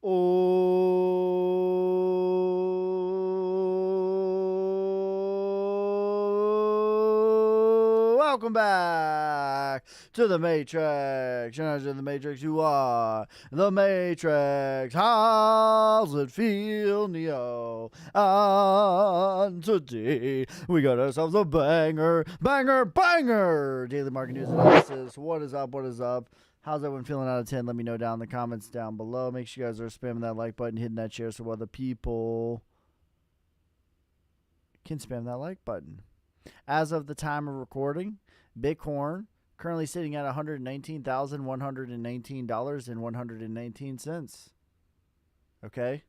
Oh, welcome back to the Matrix. You're not in the Matrix, you are the Matrix. How's it feel, Neo? And today we got ourselves a banger daily market news analysis. What is up? What is up? How's everyone feeling out of 10? Let me know down in the comments down below. Make sure you guys are spamming that like button, hitting that share so other people can spam that like button. As of the time of recording, Bitcoin currently sitting at $119,119.119. Okay?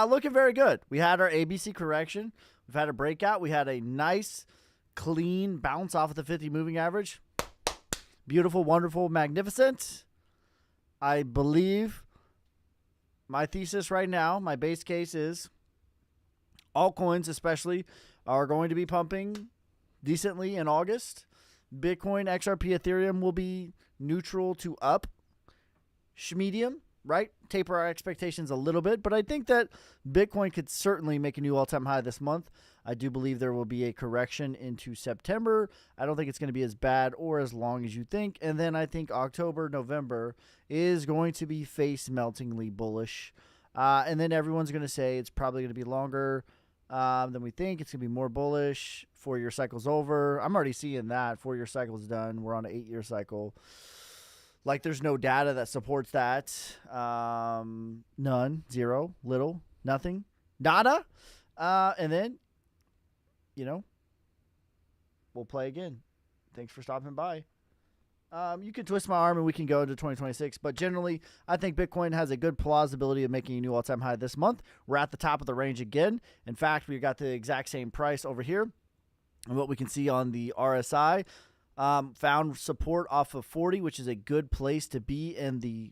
Looking very good. We had our ABC correction. We've had a breakout. We had a nice, clean bounce off of the 50 moving average. Beautiful, wonderful, magnificent. I believe my thesis right now, my base case is altcoins especially are going to be pumping decently in August. Bitcoin, XRP, Ethereum will be neutral to up. Medium, right? Taper our expectations a little bit, but I think that Bitcoin could certainly make a new all-time high this month. I do believe there will be a correction into September. I don't think it's going to be as bad or as long as you think. And then I think October, November is going to be face-meltingly bullish. And then everyone's going to say it's probably going to be longer than we think. It's going to be more bullish. 4-year cycle's over. I'm already seeing that. 4-year cycle's done. We're on an 8-year cycle. Like, there's no data that supports that. None, zero, little, nothing, nada. And then, you know, we'll play again. Thanks for stopping by. You can twist my arm and we can go into 2026. But generally, I think Bitcoin has a good plausibility of making a new all-time high this month. We're at the top of the range again. In fact, we got the exact same price over here. And what we can see on the RSI, found support off of 40, which is a good place to be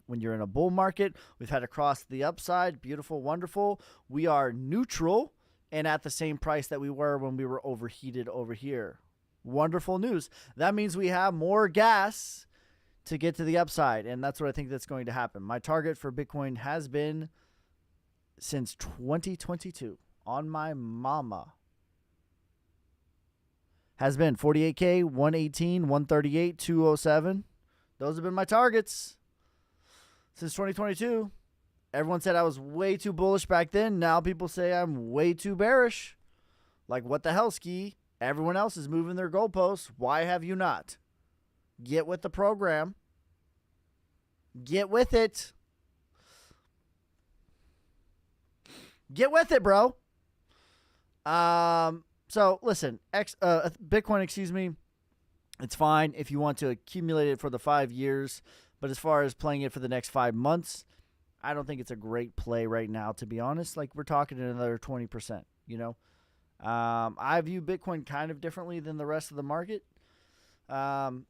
when you're in a bull market. We've had across the upside. Beautiful, wonderful. We are neutral and at the same price that we were when we were overheated over here. Wonderful news. That means we have more gas to get to the upside, and that's what I think that's going to happen. My target for Bitcoin has been since 2022 on my mama. Has been 48K, 118, 138, 207. Those have been my targets since 2022. Everyone said I was way too bullish back then. Now people say I'm way too bearish. Like, what the hell, Ski? Everyone else is moving their goalposts. Why have you not? Get with the program. Get with it. Get with it, bro. So listen, Bitcoin, excuse me, it's fine if you want to accumulate it for the 5 years. But as far as playing it for the next 5 months, I don't think it's a great play right now, to be honest. Like, we're talking another 20%, you know. I view Bitcoin kind of differently than the rest of the market. I'm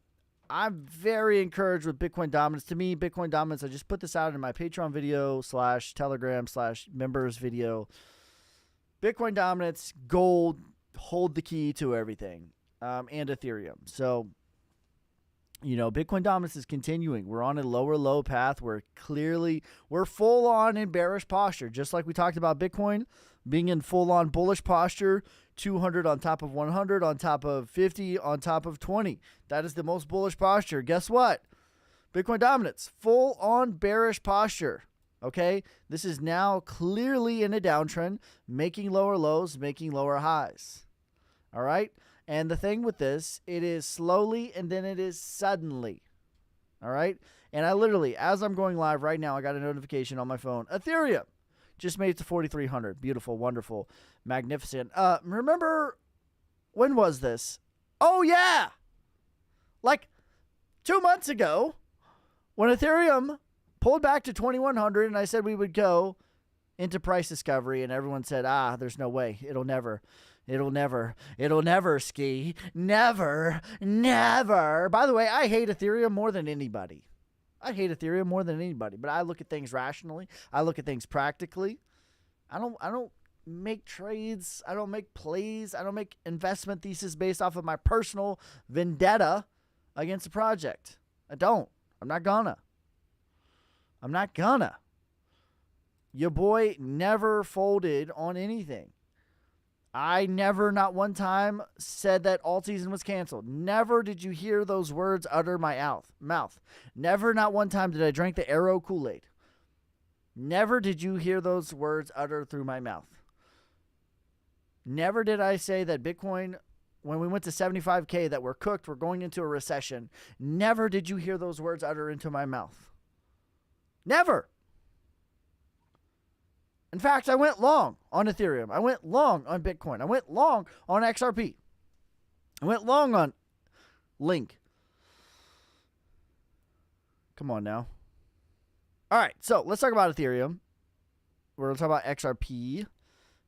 very encouraged with Bitcoin Dominance. To me, Bitcoin Dominance, I just put this out in my Patreon video / Telegram / members video. Bitcoin Dominance, gold, hold the key to everything, and Ethereum. So, you know, Bitcoin Dominance is continuing. We're on a lower low path. We're full on in bearish posture, just like we talked about Bitcoin being in full on bullish posture. 200 on top of 100, on top of 50, on top of 20. That is the most bullish posture. Guess what? Bitcoin Dominance, full on bearish posture. Okay, this is now clearly in a downtrend, making lower lows, making lower highs. All right, and the thing with this, it is slowly and then it is suddenly. All right, and I literally, as I'm going live right now, I got a notification on my phone. Ethereum just made it to 4,300. Beautiful, wonderful, magnificent. Remember, when was this? Oh yeah, like 2 months ago, when Ethereum pulled back to 2,100, and I said we would go into price discovery, and everyone said, there's no way. It'll never, Ski. Never. By the way, I hate Ethereum more than anybody. But I look at things rationally. I look at things practically. I don't make trades. I don't make plays. I don't make investment thesis based off of my personal vendetta against a project. I don't. I'm not gonna. I'm not gonna. Your boy never folded on anything. I never, not one time, said that alt season was canceled. Never did you hear those words utter my mouth. Never, not one time did I drink the Arrow Kool-Aid. Never did you hear those words uttered through my mouth. Never did I say that Bitcoin, when we went to 75K, that we're cooked, we're going into a recession. Never did you hear those words utter into my mouth. Never. In fact, I went long on Ethereum. I went long on Bitcoin. I went long on XRP. I went long on Link. Come on now. All right, so let's talk about Ethereum. We're going to talk about XRP.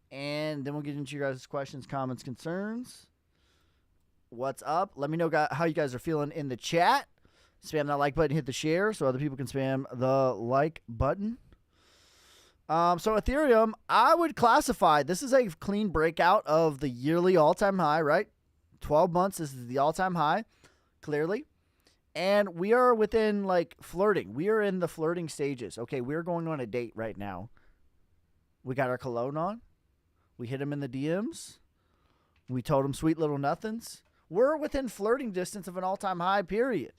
And then we'll get into your guys' questions, comments, concerns. What's up? Let me know how you guys are feeling in the chat. Spam that like button, hit the share so other people can spam the like button. So Ethereum, I would classify, this is a clean breakout of the yearly all-time high, right? 12 months, this is the all-time high, clearly. And we are within, like, flirting. We are in the flirting stages. Okay, we're going on a date right now. We got our cologne on. We hit him in the DMs. We told him sweet little nothings. We're within flirting distance of an all-time high, period.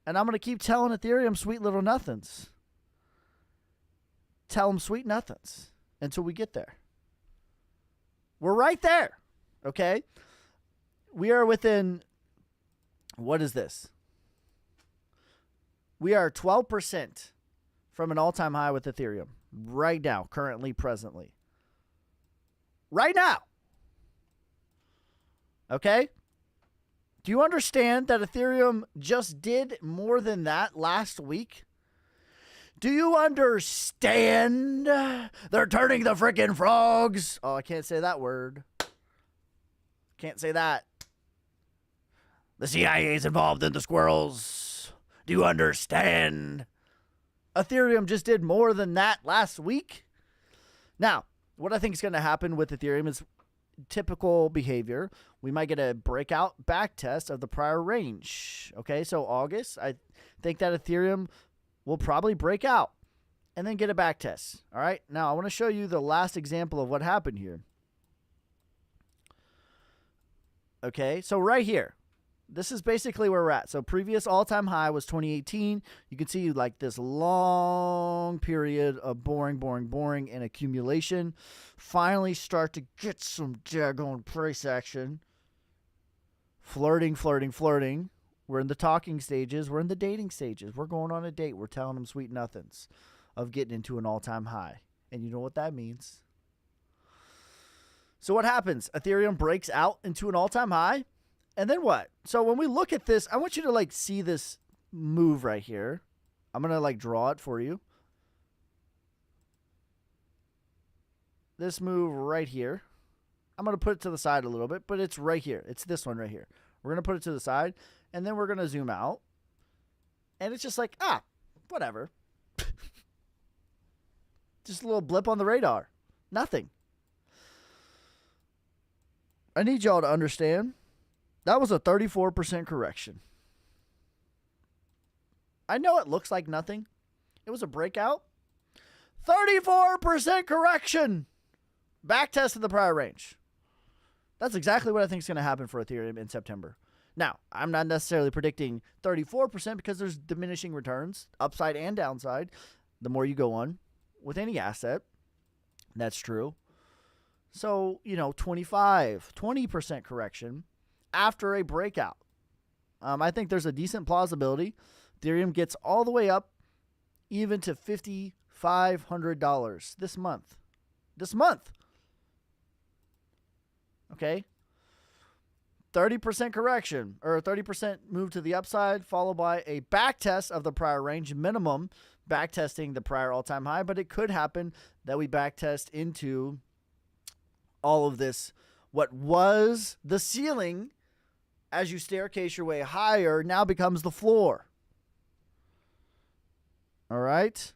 And I'm going to keep telling Ethereum sweet little nothings. Tell them sweet nothings until we get there. We're right there, okay? We are within, what is this? We are 12% from an all-time high with Ethereum right now, currently, presently. Right now. Okay? Do you understand that Ethereum just did more than that last week? Do you understand? They're turning the frickin' frogs. Oh, I can't say that word. Can't say that. The CIA is involved in the squirrels. Do you understand? Ethereum just did more than that last week. Now, what I think is going to happen with Ethereum is typical behavior. We might get a breakout back test of the prior range. Okay, so August, I think that Ethereum will probably break out and then get a back test. All right, now I want to show you the last example of what happened here. Okay, so right here, this is basically where we're at. So previous all-time high was 2018. You can see like this long period of boring, and accumulation. Finally start to get some daggone price action. Flirting. We're in the talking stages. We're in the dating stages. We're going on a date. We're telling them sweet nothings of getting into an all-time high. And you know what that means. So what happens? Ethereum breaks out into an all-time high. And then what? So when we look at this, I want you to like see this move right here. I'm going to like draw it for you. This move right here. I'm going to put it to the side a little bit, but it's right here. It's this one right here. We're going to put it to the side, and then we're going to zoom out. And it's just like, whatever. Just a little blip on the radar. Nothing. I need y'all to understand. That was a 34% correction. I know it looks like nothing. It was a breakout. 34% correction. Back test of the prior range. That's exactly what I think is going to happen for Ethereum in September. Now, I'm not necessarily predicting 34% because there's diminishing returns, upside and downside, the more you go on with any asset. That's true. So, 20% correction after a breakout. I think there's a decent plausibility. Ethereum gets all the way up even to $5,500 this month. Okay? 30% correction, or 30% move to the upside, followed by a back test of the prior range, minimum back testing the prior all-time high, but it could happen that we back test into all of this. What was the ceiling as you staircase your way higher now becomes the floor. All right?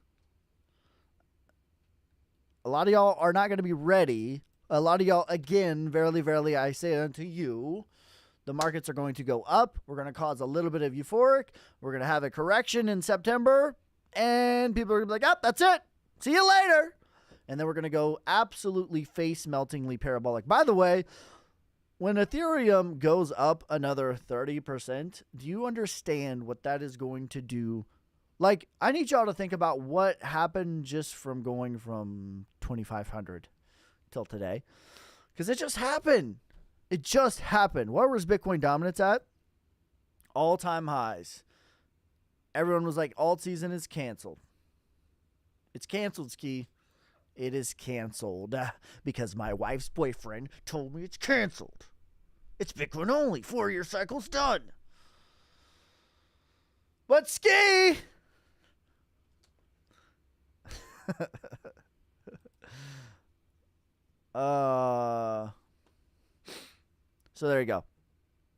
A lot of y'all are not going to be ready. A lot of y'all, again, verily, verily, I say unto you, the markets are going to go up. We're going to cause a little bit of euphoric. We're going to have a correction in September. And people are going to be like, that's it. See you later. And then we're going to go absolutely face-meltingly parabolic. By the way, when Ethereum goes up another 30%, do you understand what that is going to do? Like, I need y'all to think about what happened just from going from 2,500 till today. Because it just happened. It just happened. Where was Bitcoin Dominance at? All-time highs. Everyone was like, alt season is canceled. It's canceled, Ski. It is canceled because my wife's boyfriend told me it's canceled. It's Bitcoin only. 4-year cycle's done. But Ski! So there you go.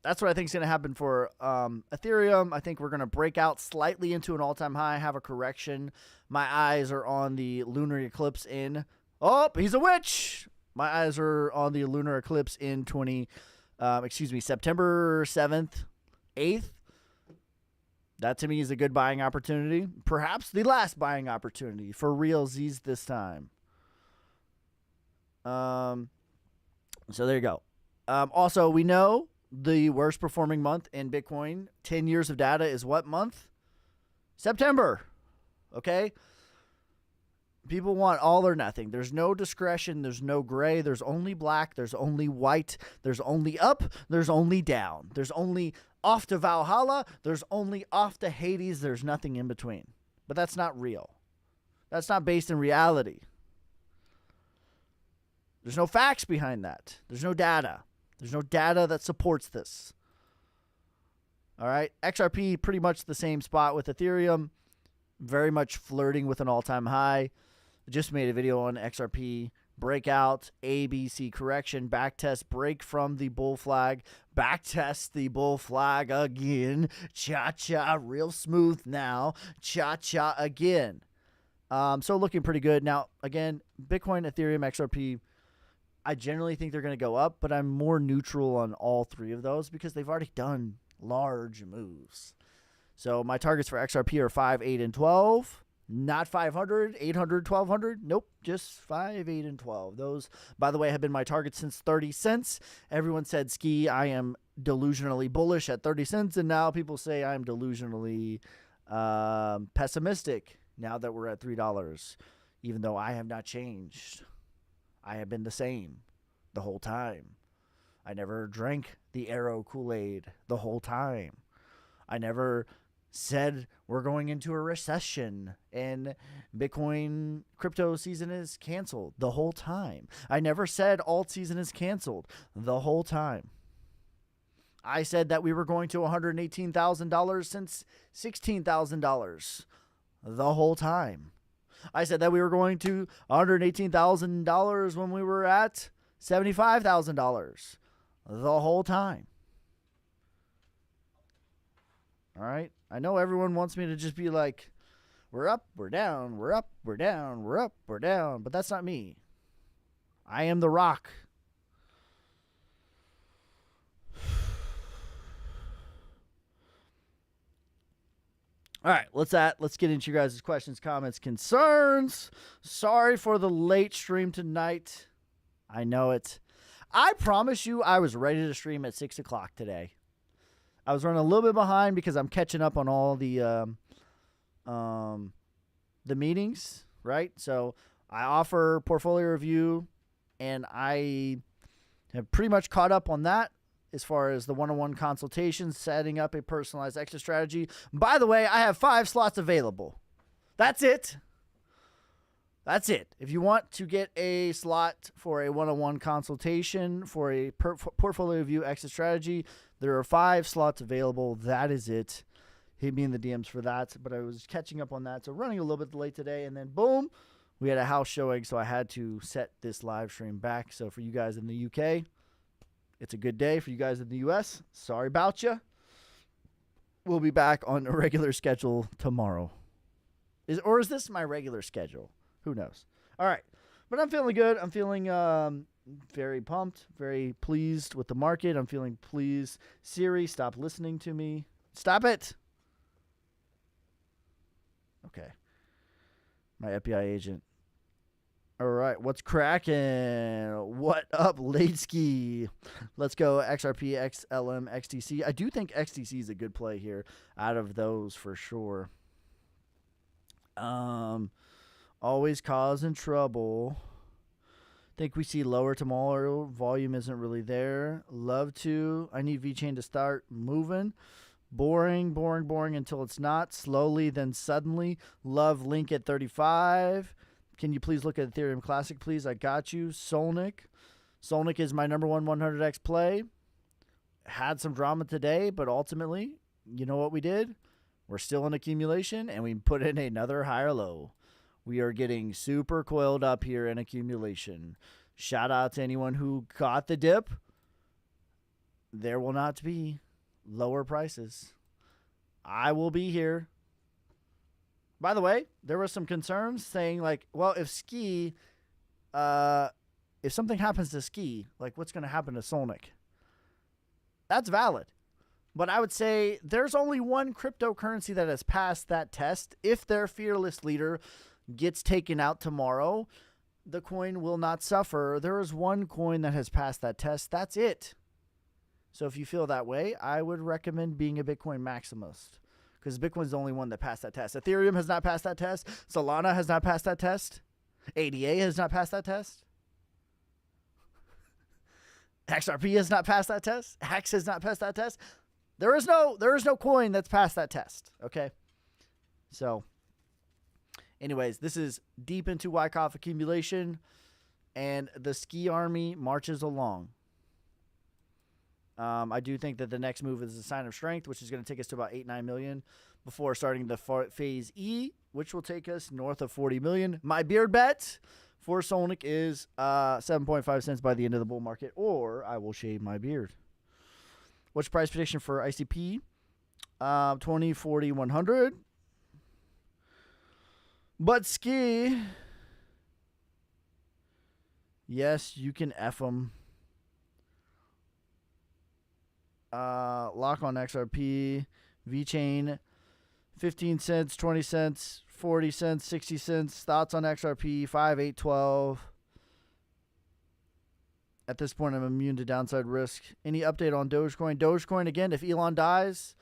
That's what I think is going to happen for Ethereum. I think we're going to break out slightly into an all-time high, have a correction. My eyes are on the lunar eclipse in... Oh, he's a witch! My eyes are on the lunar eclipse in September 7th, 8th. That to me is a good buying opportunity. Perhaps the last buying opportunity for realsies this time. So there you go. Also, we know the worst performing month in Bitcoin, 10 years of data, is what month? September. Okay? People want all or nothing. There's no discretion. There's no gray. There's only black. There's only white. There's only up. There's only down. There's only off to Valhalla. There's only off to Hades. There's nothing in between. But that's not real. That's not based in reality. There's no facts behind that. There's no data. There's no data that supports this. All right. XRP, pretty much the same spot with Ethereum. Very much flirting with an all-time high. Just made a video on XRP. Breakout, ABC correction, backtest, break from the bull flag, backtest the bull flag again. Cha-cha, real smooth now. Cha-cha again. So looking pretty good. Now, again, Bitcoin, Ethereum, XRP, I generally think they're going to go up, but I'm more neutral on all three of those because they've already done large moves. So my targets for XRP are 5, 8, and 12. Not 500, 800, 1200. Nope, just 5, 8, and 12. Those, by the way, have been my targets since 30 cents. Everyone said, Ski, I am delusionally bullish at 30 cents, and now people say I'm delusionally pessimistic now that we're at $3, even though I have not changed. I have been the same the whole time. I never drank the Arrow Kool-Aid the whole time. I never said we're going into a recession and Bitcoin crypto season is canceled the whole time. I never said alt season is canceled the whole time. I said that we were going to $118,000 since $16,000 the whole time. I said that we were going to $118,000 when we were at $75,000 the whole time. All right. I know everyone wants me to just be like, we're up, we're down, we're up, we're down, we're up, we're down. But that's not me. I am the rock. All right, let's get into your guys' questions, comments, concerns. Sorry for the late stream tonight. I know it. I promise you I was ready to stream at 6 o'clock today. I was running a little bit behind because I'm catching up on all the meetings, right? So I offer portfolio review, and I have pretty much caught up on that as far as the one-on-one consultations, setting up a personalized exit strategy. By the way, I have 5 slots available. That's it. That's it. If you want to get a slot for a one-on-one consultation for a portfolio review exit strategy, there are 5 slots available. That is it. Hit me in the DMs for that. But I was catching up on that. So running a little bit late today. And then boom, we had a house showing. So I had to set this live stream back. So for you guys in the UK, it's a good day. For you guys in the US, sorry about you. We'll be back on a regular schedule tomorrow. Is this my regular schedule? Who knows? All right. But I'm feeling good. I'm feeling very pumped, very pleased with the market. I'm feeling pleased. Siri, stop listening to me. Stop it. Okay. My FBI agent. All right, what's cracking? What up, late ski? Let's go XRP, XLM, XTC. I do think XTC is a good play here out of those for sure. Always causing trouble. Think we see lower tomorrow. Volume isn't really there. Love to. I need VeChain to start moving. Boring, boring, boring until it's not. Slowly, then suddenly. Love Link at 35. Can you please look at Ethereum Classic, please? I got you. Solnic. Solnic is my number one 100x play. Had some drama today, but ultimately, you know what we did? We're still in accumulation, and we put in another higher low. We are getting super coiled up here in accumulation. Shout out to anyone who caught the dip. There will not be lower prices. I will be here. By the way, there were some concerns saying like, well, if something happens to Ski, like what's going to happen to Solnic? That's valid. But I would say there's only one cryptocurrency that has passed that test. If their fearless leader gets taken out tomorrow, the coin will not suffer. There is one coin that has passed that test. That's it. So if you feel that way, I would recommend being a Bitcoin maximalist. Because Bitcoin's the only one that passed that test. Ethereum has not passed that test. Solana has not passed that test. ADA has not passed that test. XRP has not passed that test. Hex has not passed that test. There is no coin that's passed that test. Okay? So, anyways, this is deep into Wyckoff accumulation. And the Ski Army marches along. I do think that the next move is a sign of strength, which is going to take us to about 8-9 million before starting the phase E, which will take us north of 40 million. My beard bet for Solnic is 7.5 cents by the end of the bull market, or I will shave my beard. What's price prediction for ICP? 20, 40, 100. But Ski, yes, you can F them. Lock on XRP, VeChain, 15 cents, 20 cents, 40 cents, 60 cents. Thoughts on XRP, 5, 8, 12. At this point, I'm immune to downside risk. Any update on Dogecoin? Dogecoin, again, if Elon dies,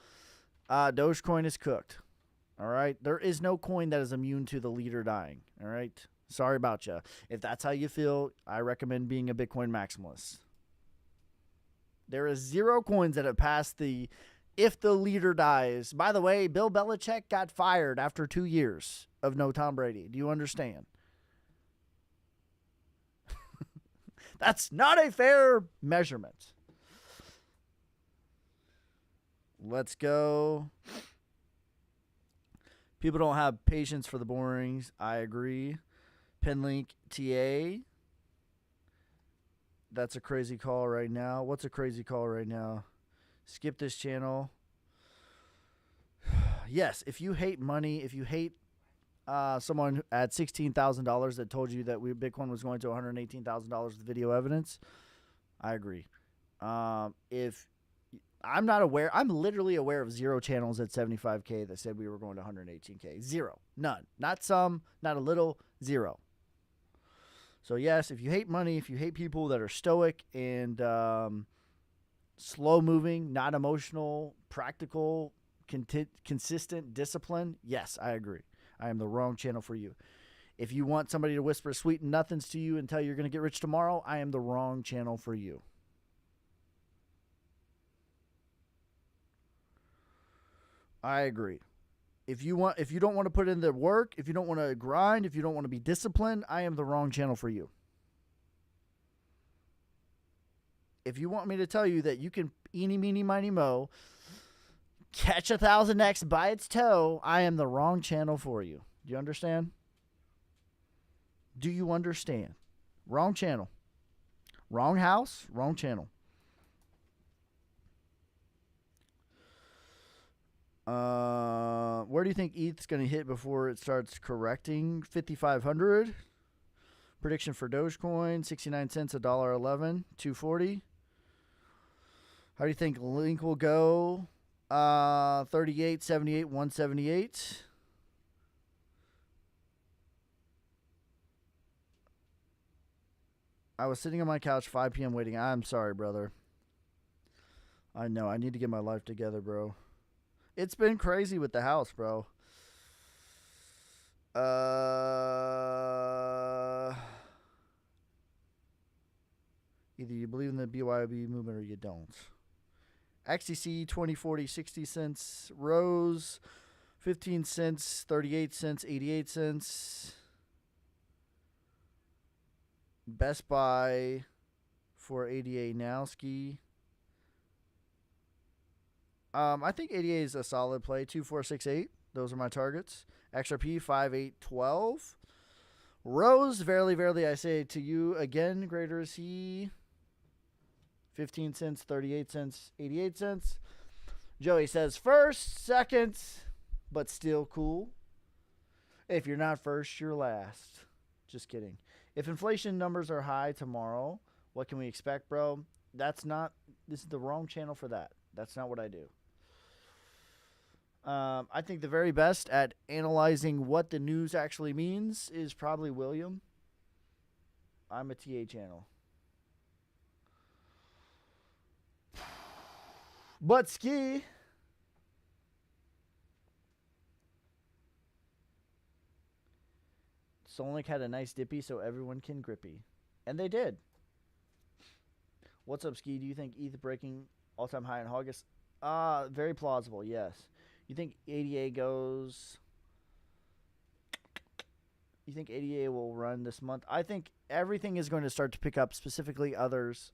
Dogecoin is cooked. All right? There is no coin that is immune to the leader dying. All right? Sorry about you. If that's how you feel, I recommend being a Bitcoin maximalist. There is 0 coins that have passed the if the leader dies. By the way, Bill Belichick got fired after 2 years of no Tom Brady. Do you understand? That's not a fair measurement. Let's go. People don't have patience for the borings. I agree. Pinlink TA. That's a crazy call right now. What's a crazy call right now? Skip this channel. Yes, if you hate money, if you hate someone at $16,000 that told you that Bitcoin was going to $118,000 with video evidence, I agree. If I'm not aware, I'm literally aware of 0 channels at 75K that said we were going to 118K. 0. None. Not some, not a little, 0. So, yes, if you hate money, if you hate people that are stoic and slow-moving, not emotional, practical, consistent, disciplined, yes, I agree. I am the wrong channel for you. If you want somebody to whisper sweet nothings to you and tell you you're going to get rich tomorrow, I am the wrong channel for you. I agree. If you don't want to put in the work, if you don't want to grind, if you don't want to be disciplined, I am the wrong channel for you. If you want me to tell you that you can eeny, meeny, miny, mo, catch 1,000x by its toe, I am the wrong channel for you. Do you understand? Do you understand? Wrong channel. Wrong house, wrong channel. Where do you think ETH's going to hit before it starts correcting? 5,500. Prediction for Dogecoin, 69 cents, $1.11, 240. How do you think Link will go? 38, 78, 178. I was sitting on my couch 5 p.m. waiting. I'm sorry, brother. I know. I need to get my life together, bro. It's been crazy with the house, bro. Either you believe in the BYOB movement or you don't. XTC 20, 40, 60 cents. Rose 15 cents, 38 cents, 88 cents. Best Buy for ADA now. Ski. I think ADA is a solid play. 2468. Those are my targets. XRP 5812. Rose, verily, I say to you again, greater is he. 15 cents, 38 cents, 88 cents. Joey says first, second, but still cool. If you're not first, you're last. Just kidding. If inflation numbers are high tomorrow, what can we expect, bro? This is the wrong channel for that. That's not what I do. I think the very best at analyzing what the news actually means is probably William. I'm a TA channel. But Ski. Solnick had a nice dippy so everyone can grippy. And they did. What's up, Ski? Do you think ETH breaking all-time high in August? Very plausible, yes. You think ADA goes... You think ADA will run this month? I think everything is going to start to pick up, specifically others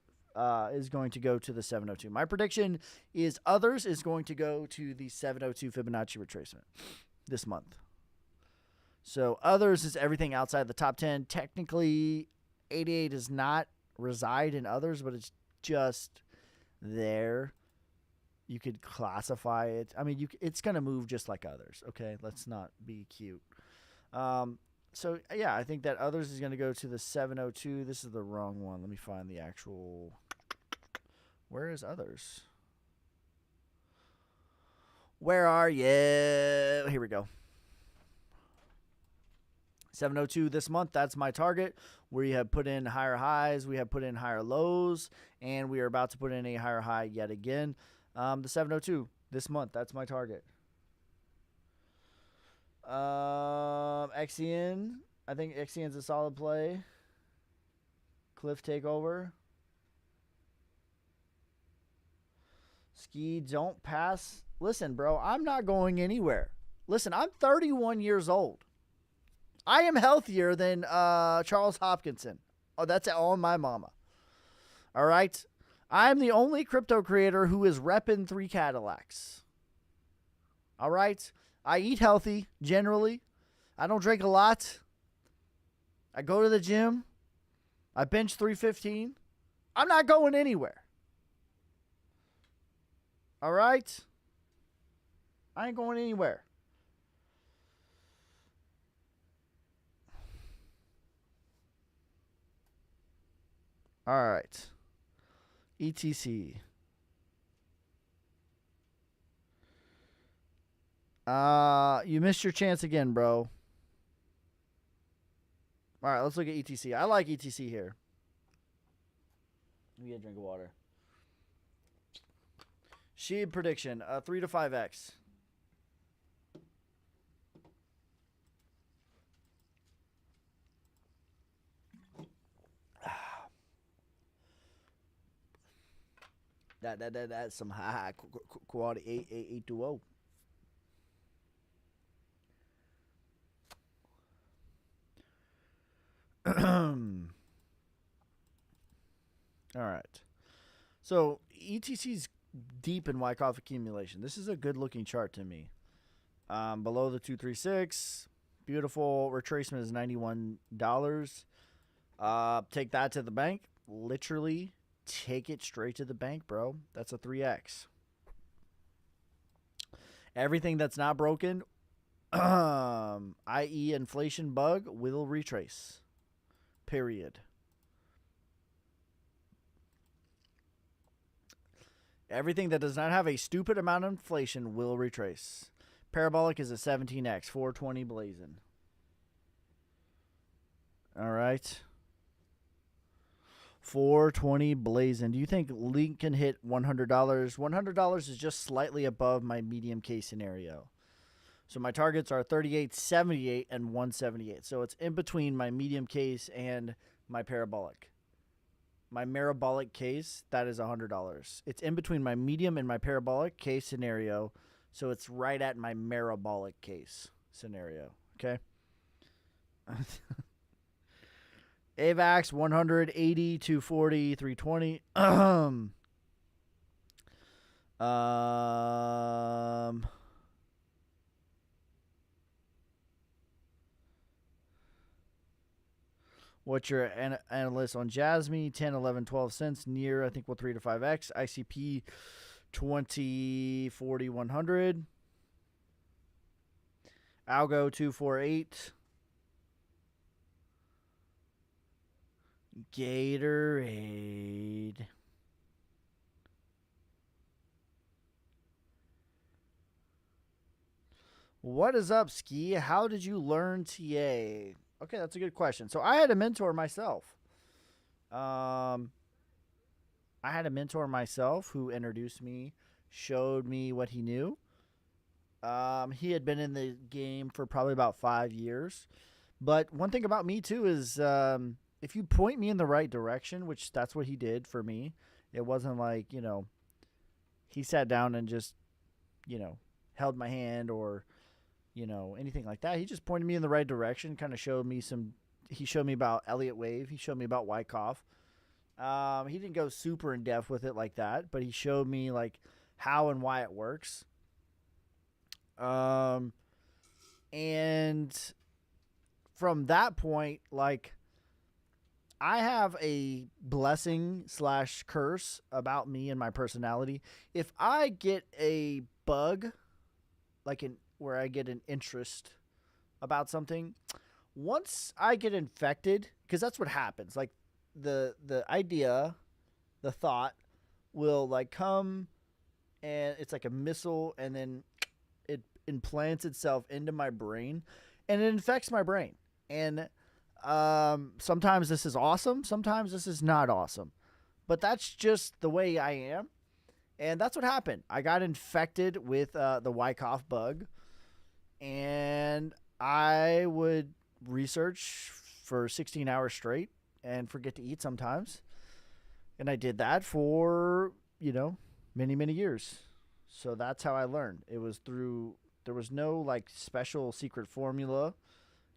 is going to go to the 702. My prediction is others is going to go to the 702 Fibonacci retracement this month. So others is everything outside the top 10. Technically, ADA does not reside in others, but it's just there. You could classify it. I mean, it's going to move just like others, okay? Let's not be cute. So, yeah, I think that others is going to go to the 702. This is the wrong one. Let me find the actual... Where is others? Where are you? Here we go. 702 this month. That's my target. We have put in higher highs. We have put in higher lows. And we are about to put in a higher high yet again. The 702 this month. That's my target. XEN. I think XEN's a solid play. Cliff takeover. Ski, don't pass. Listen, bro, I'm not going anywhere. Listen, I'm 31 years old. I am healthier than Charles Hopkinson. Oh, that's on my mama. All right? I'm the only crypto creator who is repping 3 Cadillacs. All right? I eat healthy, generally. I don't drink a lot. I go to the gym. I bench 315. I'm not going anywhere. All right? I ain't going anywhere. All right. ETC. You missed your chance again, bro. All right, let's look at ETC. I like ETC here. Let me get a drink of water. Sheeb prediction, 3 to 5x. That's some high quality 820. All right. So ETC's deep in Wyckoff accumulation. This is a good looking chart to me. Below the 236, beautiful retracement is $91. Take that to the bank. Literally take it straight to the bank, bro. That's a 3x. Everything that's not broken, i.e. inflation bug, will retrace. Period. Everything that does not have a stupid amount of inflation will retrace. Parabolic is a 17x, 420 blazing. All right. 420 blazing. Do you think Link can hit $100? $100 is just slightly above my medium case scenario. So my targets are 38.78 and 178. So it's in between my medium case and my parabolic. My parabolic case, that is $100. It's in between my medium and my parabolic case scenario. So it's right at my parabolic case scenario. Okay. AVAX 180, 240, 320. What's your analyst on Jasmine? 10, 11, 12 cents. Near, I think, will 3 to 5x. ICP 20, 40, 100. Algo 248. Gatorade. What is up, Ski? How did you learn TA? Okay, that's a good question. So I had a mentor myself. I had a mentor myself who introduced me, showed me what he knew. He had been in the game for probably about 5 years. But one thing about me, too, is if you point me in the right direction, which that's what he did for me, it wasn't like, he sat down and just, held my hand or, anything like that. He just pointed me in the right direction, kind of showed me he showed me about Elliott Wave. He showed me about Wyckoff. He didn't go super in depth with it like that, but he showed me like how and why it works. And from that point, like, I have a blessing / curse about me and my personality. If I get a bug, where I get an interest about something, once I get infected, because that's what happens. Like the idea, the thought will like come, and it's like a missile, and then it implants itself into my brain, and it infects my brain. And sometimes this is awesome, sometimes this is not awesome, but that's just the way I am. And that's what happened. I got infected with the Wyckoff bug, and I would research for 16 hours straight and forget to eat sometimes. And I did that for, many, many years. So that's how I learned. It was there was no like special secret formula.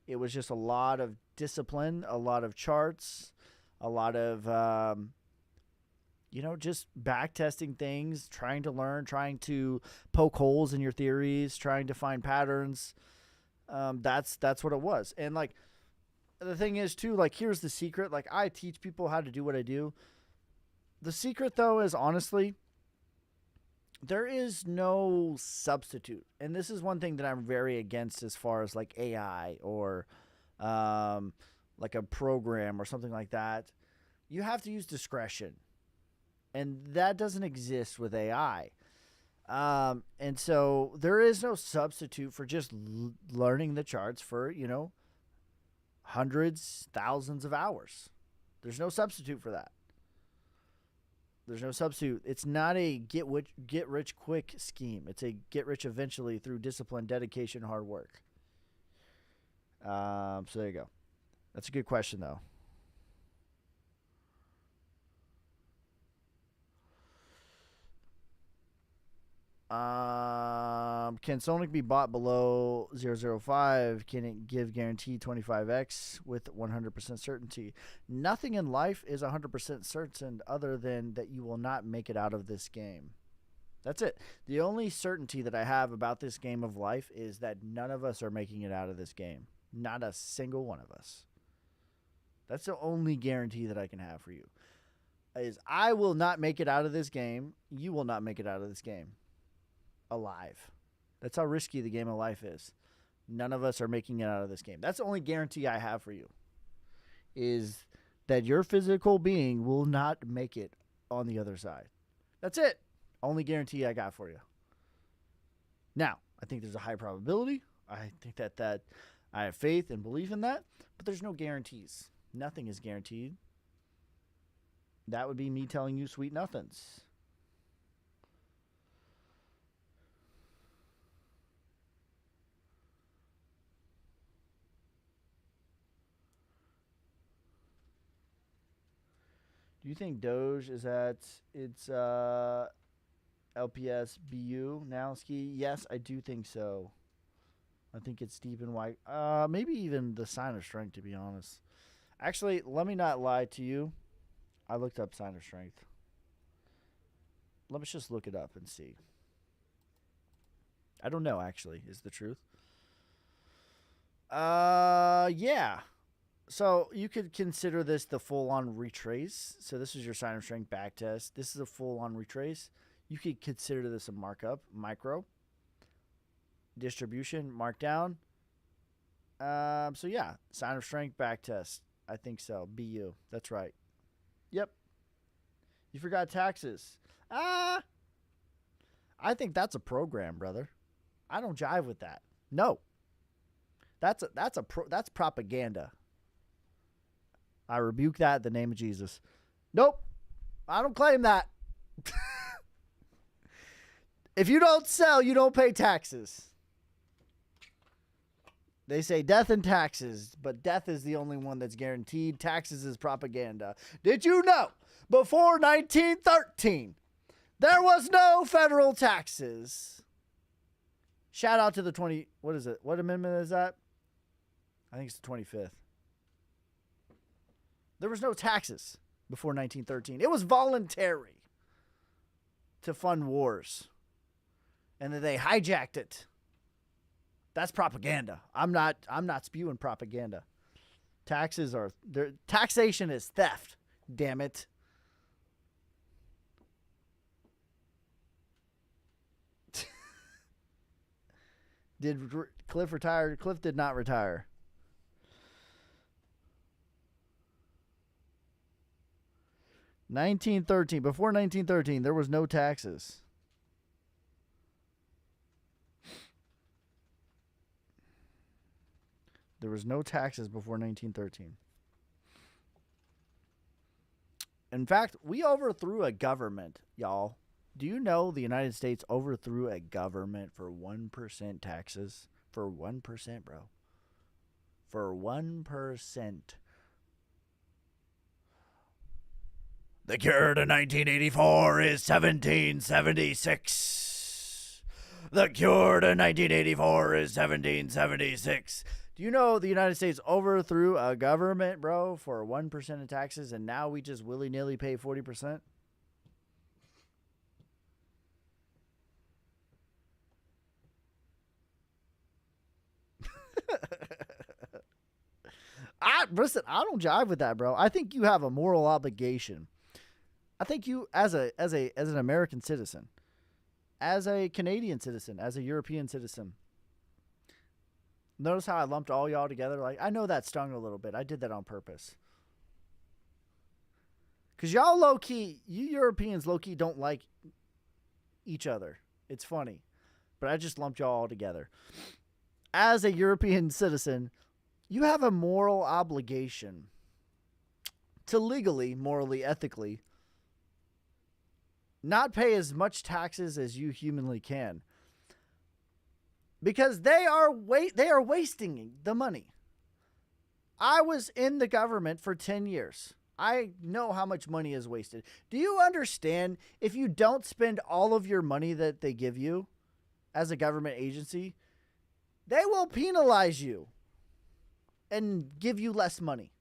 It was just a lot of discipline, a lot of charts, a lot of, just back testing things, trying to learn, trying to poke holes in your theories, trying to find patterns. That's what it was. And like, the thing is too, like, here's the secret. Like, I teach people how to do what I do. The secret though is, honestly, there is no substitute. And this is one thing that I'm very against as far as like AI or like a program or something like that. You have to use discretion. And that doesn't exist with AI. And so there is no substitute for just learning the charts for, hundreds, thousands of hours. There's no substitute for that. There's no substitute. It's not a get rich quick scheme. It's a get rich eventually through discipline, dedication, hard work. So there you go. That's a good question, though. Can Sonic be bought below 0.005? Can it give guaranteed 25x with 100% certainty? Nothing in life is 100% certain other than that you will not make it out of this game. That's it. The only certainty that I have about this game of life is that none of us are making it out of this game. Not a single one of us. That's the only guarantee that I can have for you. Is I will not make it out of this game. You will not make it out of this game alive. That's how risky the game of life is. None of us are making it out of this game. That's the only guarantee I have for you, is that your physical being will not make it on the other side. That's it. Only guarantee I got for you. Now, I think there's a high probability. I think that I have faith and belief in that, but there's no guarantees. Nothing is guaranteed. That would be me telling you sweet nothings. Do you think Doge is at its LPS BU now, Ski? Yes, I do think so. I think it's deep and wide. Maybe even the sign of strength, to be honest. Actually, let me not lie to you. I looked up sign of strength. Let's just look it up and see. I don't know, actually, is the truth. Yeah. So you could consider this the full-on retrace. So this is your sign of strength back test. This is a full-on retrace. You could consider this a markup, micro, distribution, markdown. So yeah, sign of strength back test. I think so. BU. That's right. Yep. You forgot taxes. I think that's a program, brother. I don't jive with that. No. That's propaganda. I rebuke that in the name of Jesus. Nope. I don't claim that. If you don't sell, you don't pay taxes. They say death and taxes, but death is the only one that's guaranteed. Taxes is propaganda. Did you know before 1913, there was no federal taxes? Shout out to the 20, what is it? What amendment is that? I think it's the 25th. There was no taxes before 1913. It was voluntary to fund wars. And then they hijacked it. That's propaganda. I'm not spewing propaganda. Taxation is theft. Damn it. Did Cliff retire? Cliff did not retire. Before 1913, there was no taxes. There was no taxes before 1913. In fact, we overthrew a government, y'all. Do you know the United States overthrew a government for 1% taxes? For 1%, bro. For 1%. The cure to 1984 is 1776. The cure to 1984 is 1776. Do you know the United States overthrew a government, bro, for 1% of taxes, and now we just willy-nilly pay 40%? Listen, I don't jive with that, bro. I think you have a moral obligation. I think you, as an American citizen, as a Canadian citizen, as a European citizen. Notice how I lumped all y'all together? Like, I know that stung a little bit. I did that on purpose. Because y'all low-key, you Europeans low-key don't like each other. It's funny. But I just lumped y'all all together. As a European citizen, you have a moral obligation to legally, morally, ethically, not pay as much taxes as you humanly can. Because they are wasting the money. I was in the government for 10 years. I know how much money is wasted. Do you understand if you don't spend all of your money that they give you as a government agency, they will penalize you and give you less money?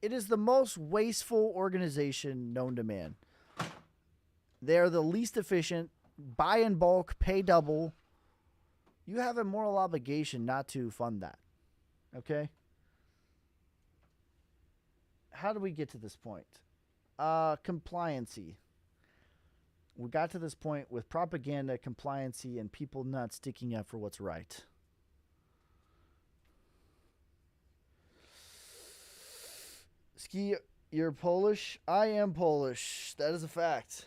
It is the most wasteful organization known to man. They're the least efficient. Buy in bulk, pay double. You have a moral obligation not to fund that. Okay? How do we get to this point? Compliancy. We got to this point with propaganda, compliancy, and people not sticking up for what's right. Ski, you're Polish? I am Polish. That is a fact.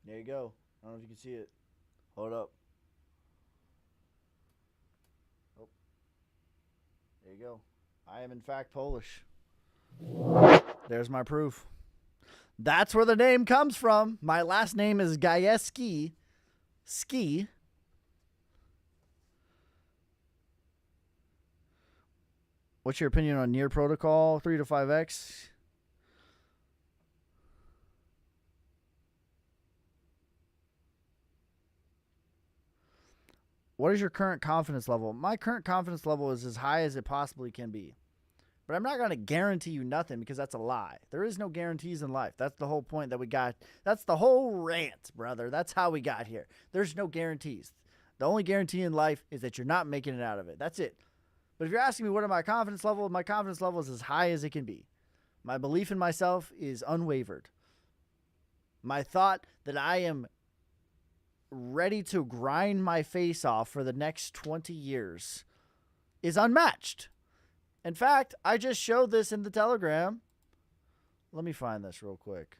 There you go. I don't know if you can see it. Hold up. Oh. There you go. I am in fact Polish. There's my proof. That's where the name comes from. My last name is Gajewski. Ski. What's your opinion on Near Protocol 3 to 5x? What is your current confidence level? My current confidence level is as high as it possibly can be. But I'm not going to guarantee you nothing because that's a lie. There is no guarantees in life. That's the whole point that we got. That's the whole rant, brother. That's how we got here. There's no guarantees. The only guarantee in life is that you're not making it out of it. That's it. But if you're asking me what are my confidence level is as high as it can be. My belief in myself is unwavered. My thought that I am ready to grind my face off for the next 20 years is unmatched. In fact, I just showed this in the Telegram. Let me find this real quick.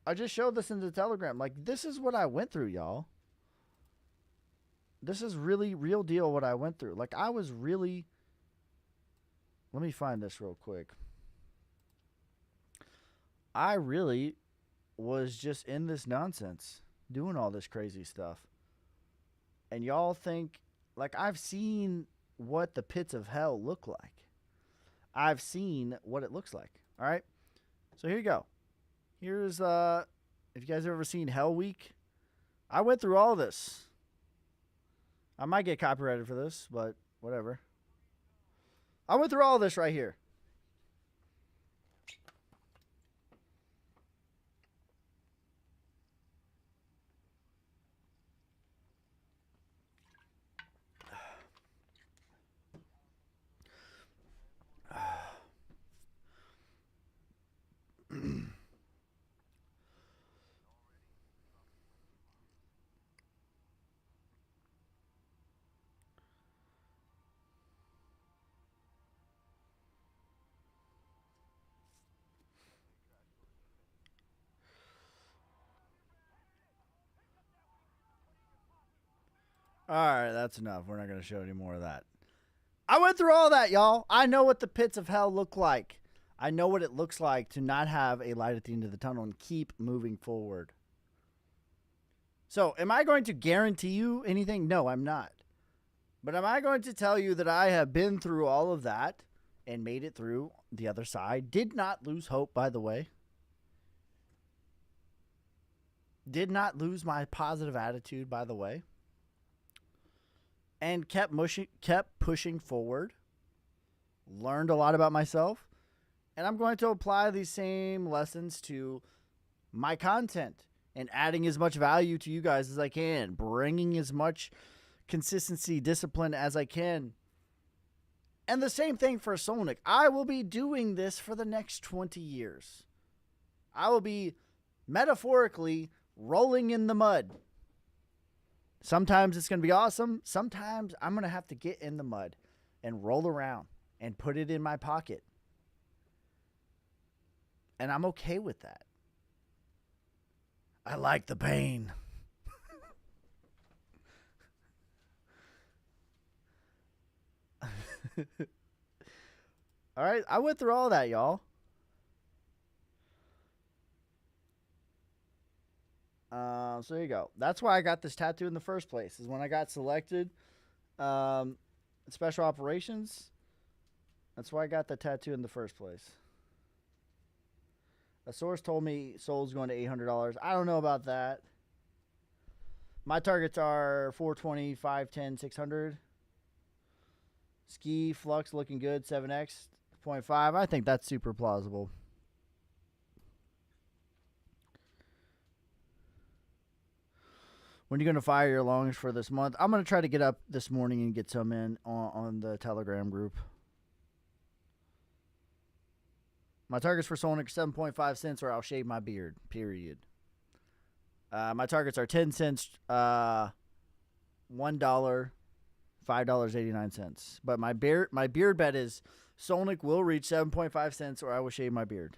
I just showed this in the Telegram. Like, this is what I went through, y'all. This is really real deal what I went through. Like, I was really... Let me find this real quick. I really was just in this nonsense, doing all this crazy stuff. And y'all think, like, I've seen what the pits of hell look like. I've seen what it looks like. All right. So here you go. Here's, if you guys have ever seen Hell Week, I went through all this. I might get copyrighted for this, but whatever. I went through all this right here. All right, that's enough. We're not going to show any more of that. I went through all that, y'all. I know what the pits of hell look like. I know what it looks like to not have a light at the end of the tunnel and keep moving forward. So, am I going to guarantee you anything? No, I'm not. But am I going to tell you that I have been through all of that and made it through the other side? Did not lose hope, by the way. Did not lose my positive attitude, by the way. And kept pushing forward. Learned a lot about myself. And I'm going to apply these same lessons to my content and adding as much value to you guys as I can. Bringing as much consistency, discipline as I can. And the same thing for Solnick. I will be doing this for the next 20 years. I will be metaphorically rolling in the mud. Sometimes it's going to be awesome. Sometimes I'm going to have to get in the mud and roll around and put it in my pocket. And I'm okay with that. I like the pain. All right, I went through all that, y'all. So there you go. That's why I got this tattoo in the first place. Is when I got selected, special operations. That's why I got the tattoo in the first place. A source told me Sol's going to $800. I don't know about that. My targets are 420, 510, 600. Ski, Flux looking good, 7x, 0.5. I think that's super plausible. When are you going to fire your longs for this month? I'm going to try to get up this morning and get some in on the Telegram group. My targets for Solnick are 7.5 cents or I'll shave my beard, period. My targets are 10 cents, $1, $5.89. But my beard bet is Solnick will reach 7.5 cents or I will shave my beard.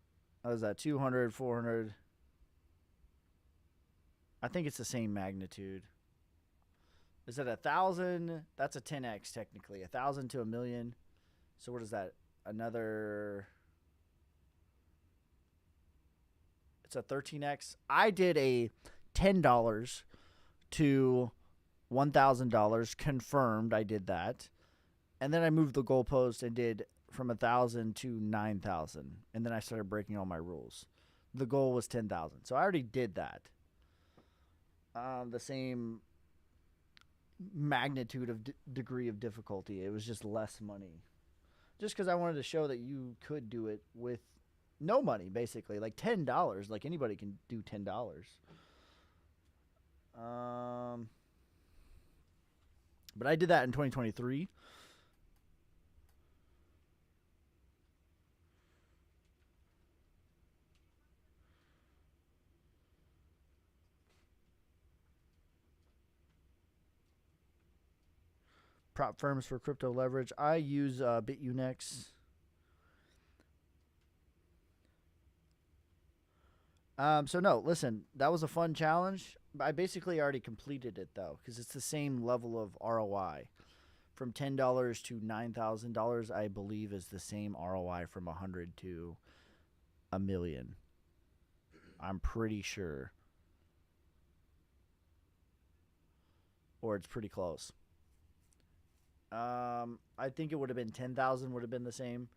What is that? 200, 400. I think it's the same magnitude. Is it 1,000? That's a 10x technically. 1,000 to a million. So what is that? Another. It's a 13x. I did a $10 to $1,000 confirmed. I did that, and then I moved the goalpost and did from 1,000 to 9,000, and then I started breaking all my rules. The goal was 10,000, so I already did that. The same magnitude of degree of difficulty. It was just less money, just because I wanted to show that you could do it with no money, basically, like $10. Like anybody can do $10. But I did that in 2023. Prop firms for crypto leverage. I use BitUnex. So no, listen, that was a fun challenge. I basically already completed it though, because it's the same level of ROI. From $10 to $9,000, I believe, is the same ROI from 100 to a million. I'm pretty sure, or it's pretty close. I think it would have been 10,000 would have been the same.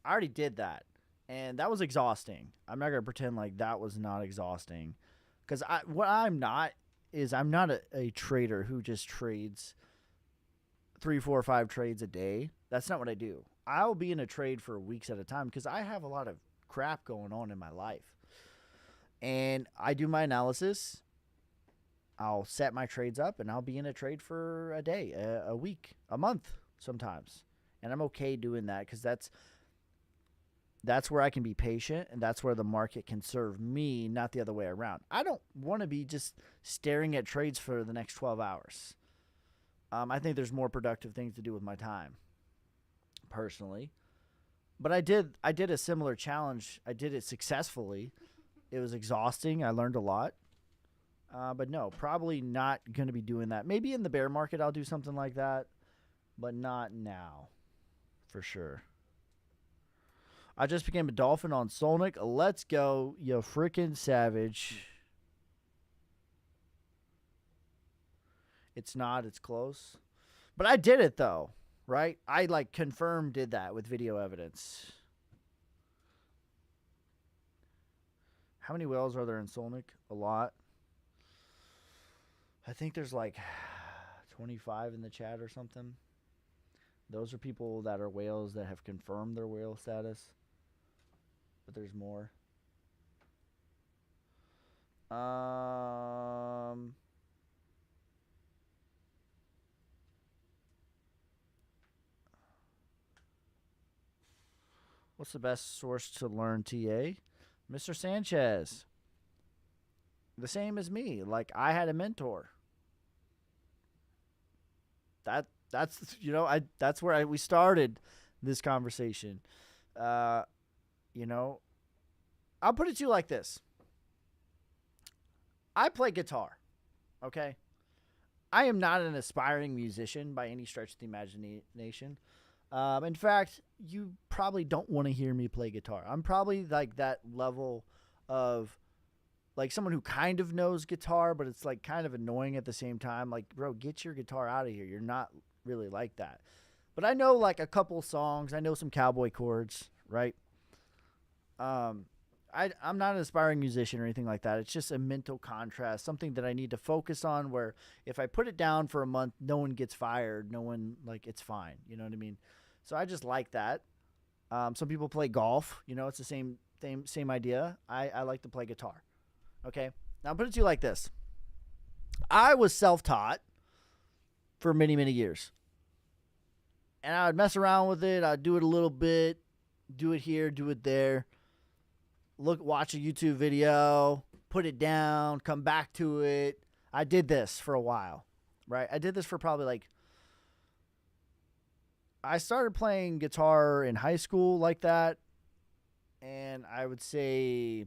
I already did that, and that was exhausting. I'm not gonna pretend like that was not exhausting, because what I'm not is I'm not a trader who just trades 3, 4, 5 trades a day. That's not what I do. I'll be in a trade for weeks at a time because I have a lot of crap going on in my life, and I do my analysis. I'll set my trades up, and I'll be in a trade for a day, a week, a month sometimes. And I'm okay doing that because that's where I can be patient, and that's where the market can serve me, not the other way around. I don't want to be just staring at trades for the next 12 hours. I think there's more productive things to do with my time, personally. But I did a similar challenge. I did it successfully. It was exhausting. I learned a lot. But no, probably not going to be doing that. Maybe in the bear market I'll do something like that, but not now, for sure. I just became a dolphin on Solnic. Let's go, you freaking savage. It's not. It's close. But I did it, though, right? I, confirmed did that with video evidence. How many whales are there in Solnic? A lot. I think there's 25 in the chat or something. Those are people that are whales that have confirmed their whale status. But there's more. What's the best source to learn TA? Mr. Sanchez. The same as me. I had a mentor. That's that's where we started this conversation. I'll put it to you like this. I play guitar, okay? I am not an aspiring musician by any stretch of the imagination. In fact, you probably don't want to hear me play guitar. I'm probably that level of someone who kind of knows guitar, but it's kind of annoying at the same time. Bro, get your guitar out of here. You're not really like that. But I know a couple songs. I know some cowboy chords, right? I'm not an aspiring musician or anything like that. It's just a mental contrast, something that I need to focus on, where if I put it down for a month, no one gets fired. No one, it's fine. You know what I mean? So I just like that. Some people play golf. It's the same idea. I like to play guitar. Okay? Now, I'll put it to you like this. I was self-taught for many, many years. And I would mess around with it. I'd do it a little bit, do it here, do it there. Watch a YouTube video, put it down, come back to it. I did this for a while, right? I did this for probably I started playing guitar in high school like that. and I would say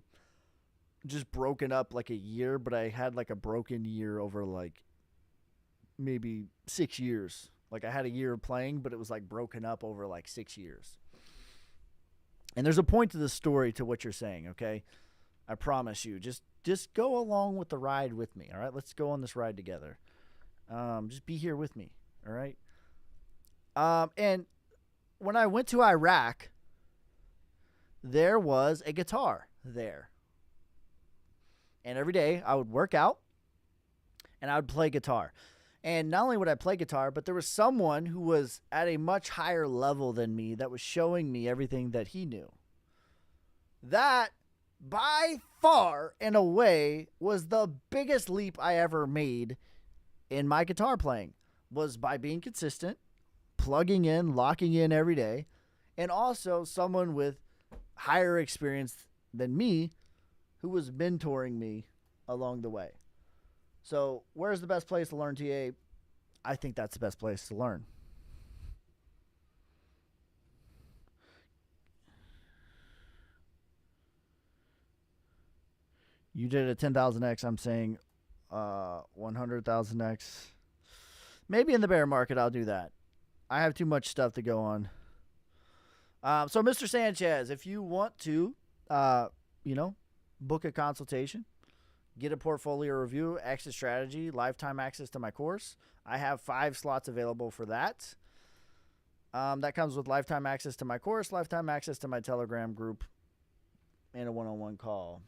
just broken up like a year, but I had like a broken year over like maybe 6 years. Like I had a year of playing, but it was like broken up over like 6 years. And there's a point to the story to what you're saying, okay? I promise you. Just go along with the ride with me, all right? Let's go on this ride together. Just be here with me, all right? And when I went to Iraq, there was a guitar there. And every day I would work out and I would play guitar. And not only would I play guitar, but there was someone who was at a much higher level than me that was showing me everything that he knew. That, by far and away, was the biggest leap I ever made in my guitar playing, was by being consistent, plugging in, locking in every day, and also someone with higher experience than me who was mentoring me along the way. So where's the best place to learn TA? I think that's the best place to learn. You did a 10,000x. I'm saying 100,000x. Maybe in the bear market I'll do that. I have too much stuff to go on. So Mr. Sanchez, if you want to, book a consultation, get a portfolio review, exit strategy, lifetime access to my course, I have 5 slots available for that. That comes with lifetime access to my course, lifetime access to my Telegram group, and a one-on-one call.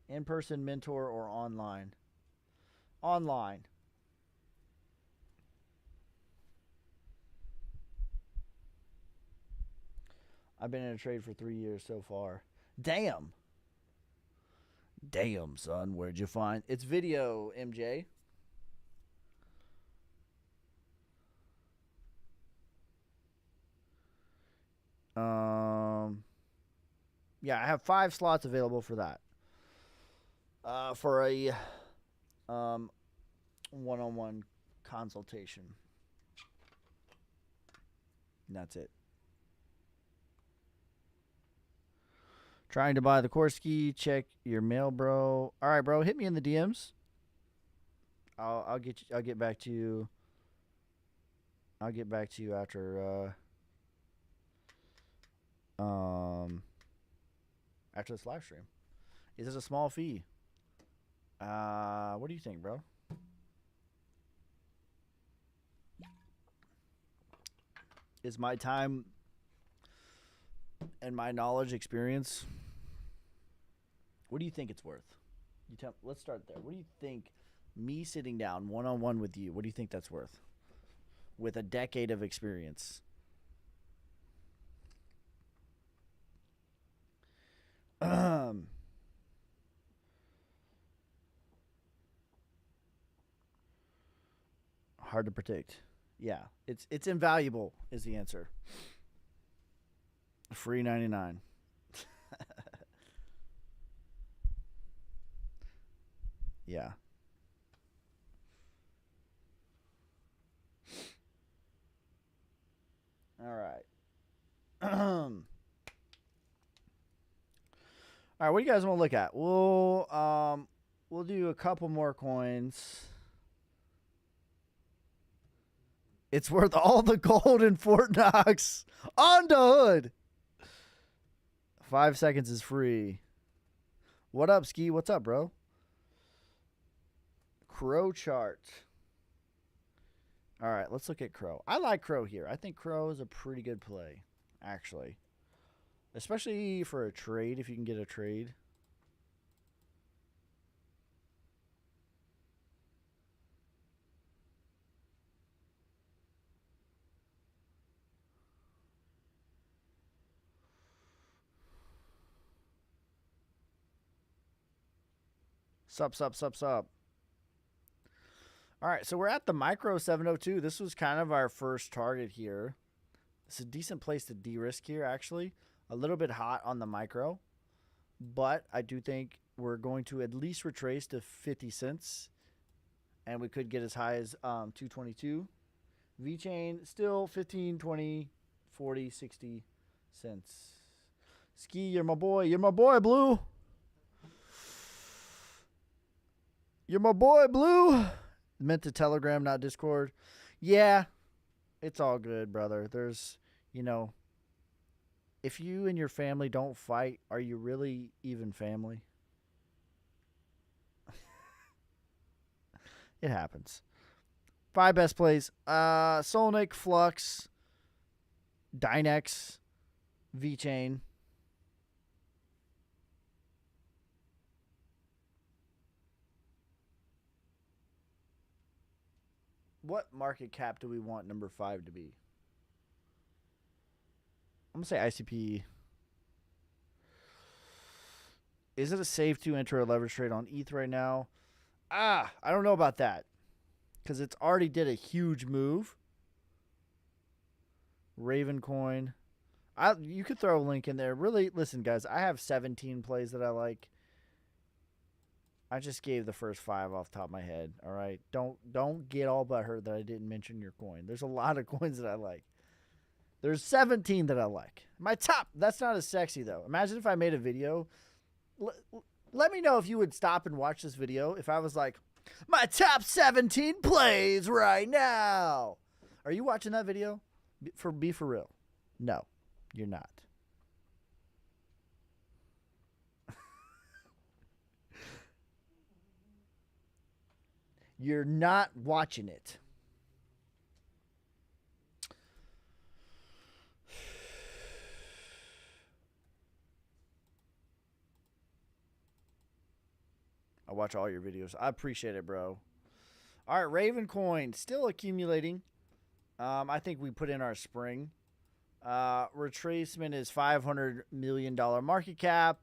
In-person mentor or online? Online. I've been in a trade for 3 years so far. Damn. Damn, son. Where'd you find? It's video, MJ. Yeah, I have 5 slots available for that. For a one-on-one consultation. And that's it. Trying to buy the Korsky. Check your mail, bro. All right, bro. Hit me in the DMs. I'll get back to you. I'll get back to you after this live stream. Is this a small fee? What do you think, bro? Is my time and my knowledge, experience, what do you think it's worth? Let's start there. What do you think me sitting down one-on-one with you, what do you think that's worth? With a decade of experience. Hard to predict. Yeah, it's invaluable is the answer. Free 99. Yeah. All right. All right, what do you guys want to look at? We'll do a couple more coins. It's worth all the gold in Fort Knox on the hood. 5 seconds is free. What up, Ski? What's up, bro? Crow chart. All right, let's look at Crow. I like Crow here. I think Crow is a pretty good play, actually. Especially for a trade, if you can get a trade. Sup. All right, so we're at the micro 702. This was kind of our first target here. It's a decent place to de-risk here, actually. A little bit hot on the micro, but I do think we're going to at least retrace to 50 cents, and we could get as high as 222. VeChain still 15, 20, 40, 60 cents. Ski, you're my boy. You're my boy, Blue. You're my boy, Blue. Meant to Telegram, not Discord. Yeah, it's all good, brother. There's, you know, if you and your family don't fight, are you really even family? It happens. 5 best plays. Solnic, Flux, Dynex, VeChain. What market cap do we want number 5 to be? I'm going to say ICP. Is it a safe to enter a leverage trade on ETH right now? I don't know about that. Because it's already did a huge move. Ravencoin. You could throw a link in there. Really, listen, guys. I have 17 plays that I like. I just gave the first 5 off the top of my head. All right, don't get all butthurt that I didn't mention your coin. There's a lot of coins that I like. There's 17 that I like. My top. That's not as sexy though. Imagine if I made a video. Let me know if you would stop and watch this video if I was like, my top 17 plays right now. Are you watching that video? Be for real. No, you're not. You're not watching it. I watch all your videos. I appreciate it, bro. All right, Ravencoin still accumulating. I think we put in our spring. Retracement is $500 million market cap.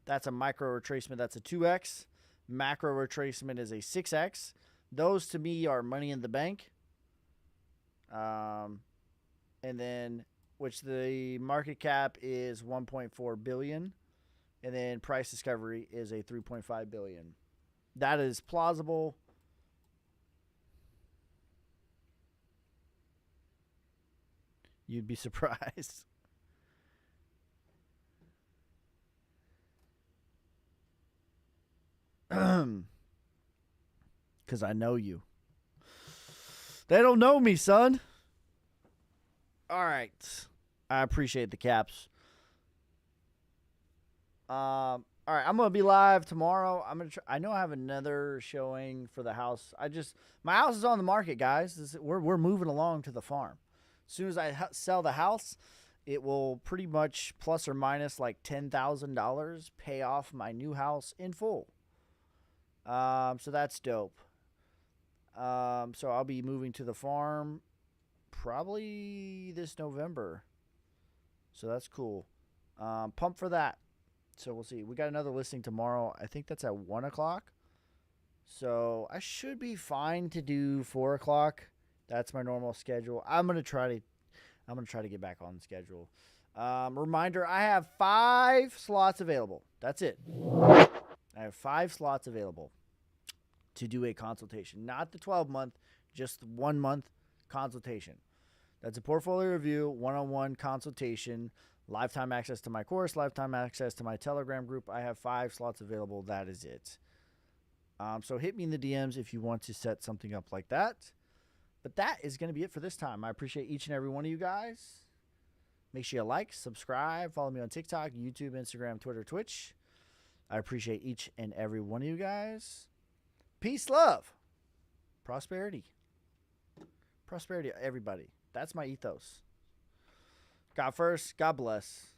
That's a micro retracement. That's a 2x. Macro retracement is a 6x. Those to me are money in the bank. And then, which the market cap is 1.4 billion. And then price discovery is a 3.5 billion. That is plausible. You'd be surprised. Because I know you. They don't know me, son. All right. I appreciate the caps. All right, I'm gonna be live tomorrow. I know I have another showing for the house. My house is on the market, guys. We're moving along to the farm. As soon as I sell the house, it will pretty much plus or minus like $10,000 pay off my new house in full. So that's dope. So I'll be moving to the farm probably this November. So that's cool. Pumped for that. So we'll see. We got another listing tomorrow. I think that's at 1 o'clock. So I should be fine to do 4 o'clock. That's my normal schedule. I'm gonna try to get back on the schedule. Reminder: I have 5 slots available. That's it. I have 5 slots available to do a consultation. Not the 12-month, just the 1 month consultation. That's a portfolio review, one-on-one consultation. Lifetime access to my course, lifetime access to my Telegram group. I have 5 slots available. That is it. So hit me in the DMs if you want to set something up like that. But that is going to be it for this time. I appreciate each and every one of you guys. Make sure you like, subscribe, follow me on TikTok, YouTube, Instagram, Twitter, Twitch. I appreciate each and every one of you guys. Peace, love, prosperity. Prosperity, everybody. That's my ethos. God first, God bless.